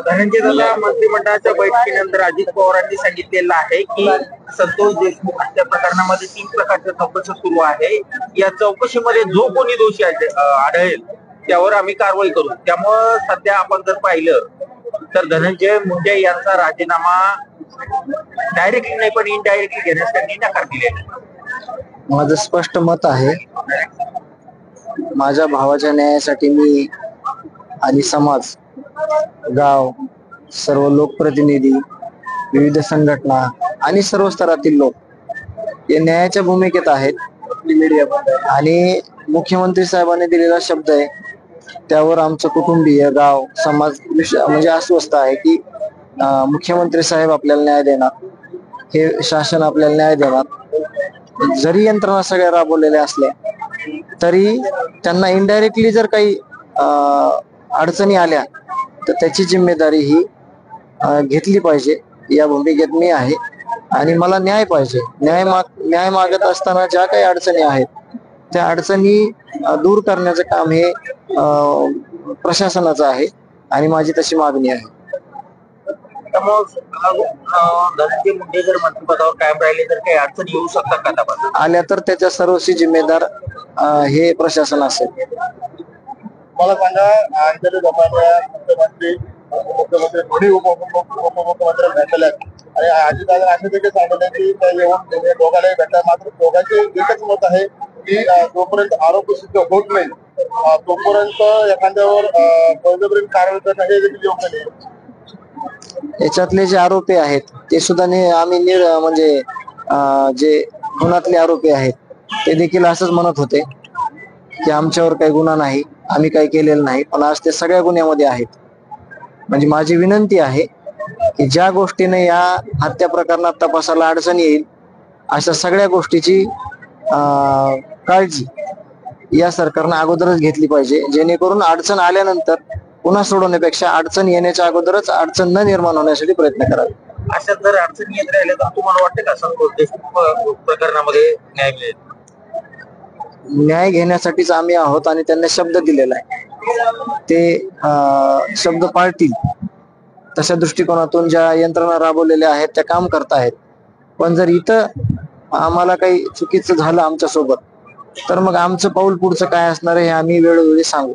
धनंजय दादा, मंत्रिमंडळाच्या बैठकीनंतर अजित पवारांनी सांगितलेलं आहे की संतोष देशमुख हत्या प्रकरणामध्ये 3 प्रकारच्या चौकशी सुरू आहे. या चौकशीमध्ये जो कोणी दोषी आढळेल त्यावर आम्ही कारवाई करू. त्यामुळं सध्या आपण जर पाहिलं तर धनंजय मुंडे यांचा राजीनामा डायरेक्टली नाही पण इनडायरेक्टली घेण्यास त्यांनी नकार दिलेला आहे. माझं स्पष्ट मत आहे, माझ्या भावाच्या न्यायासाठी मी आणि समाज, गाव, सर्व लोकप्रतिनिधी, विविध संघटना आणि सर्व स्तरातील लोक हे न्यायाच्या भूमिकेत आहेत. आणि मुख्यमंत्री साहेबांनी दिलेला शब्द आहे त्यावर आमचं कुटुंबीय, गाव, समाज म्हणजे अस्वस्थ आहे की मुख्यमंत्री साहेब आपल्याला न्याय देणार, हे शासन आपल्याला न्याय देणार. जरी यंत्रणा सगळ्या राबवलेल्या असल्या तरी त्यांना इनडायरेक्टली जर काही अडचणी आल्या तर त्याची जिम्मेदारी ही घेतली पाहिजे. या भूमिकेत मी आहे आणि मला न्याय पाहिजे. न्याय मागत असताना ज्या काही अडचणी आहेत त्या अडचणी दूर करण्याचं काम हे प्रशासनाचं आहे आणि माझी तशी मागणी आहे. धनंजय मुंडे जर मंत्रिपदावर कायम राहिले तर काही अडचणी येऊ शकतात का? आल्या तर त्याच्या सर्वस्वी जिम्मेदार हे प्रशासन असेल. मला सांगा, अंजली मुख्यमंत्री दोन्ही उपमुख्यमंत्री भेटले आणि अजितदादा असे देखील सांगितले की येऊन दोघांनाही भेटला. मात्र दोघांचे एकच मत आहे की जोपर्यंत आरोप सिद्ध होत नाही तोपर्यंत एखाद्यावर बळजबरीने कारवाई करणं हे देखील योग्य नाही. याच्यातले जे आरोपी आहेत ते सुद्धा आम्ही म्हणजे जे खुनातले आरोपी आहेत ते देखील असंच म्हणत होते की आमच्यावर काही गुन्हा नाही, आम्ही काही केलेलं नाही, पण आज ते सगळ्या गुन्ह्यामध्ये आहेत. म्हणजे माझी विनंती आहे की ज्या गोष्टीने या हत्या प्रकरणात तपासाला अडचण येईल अशा सगळ्या गोष्टीची काळजी या सरकारनं अगोदरच घेतली पाहिजे, जेणेकरून अडचण आल्यानंतर पुन्हा सोडवण्यापेक्षा अडचण येण्याच्या अगोदरच अडचण न निर्माण होण्यासाठी प्रयत्न करावे. अशा जर अडचणी येत राहिल्या तर तुम्हाला वाटतं का संतोष देशमुख प्रकरणामध्ये न्याय मिळेल? न्याय घेण्यासाठीच आम्ही आहोत आणि त्यांना शब्द दिलेला आहे, ते शब्द पाळतील. तशा दृष्टिकोनातून ज्या यंत्रणा राबवलेल्या आहेत त्या काम करतायत. पण जर इथं आम्हाला काही चुकीचं झालं आमच्या सोबत तर मग आमचं पाऊल पुढचं काय असणार आहे हे आम्ही वेळोवेळी सांगू.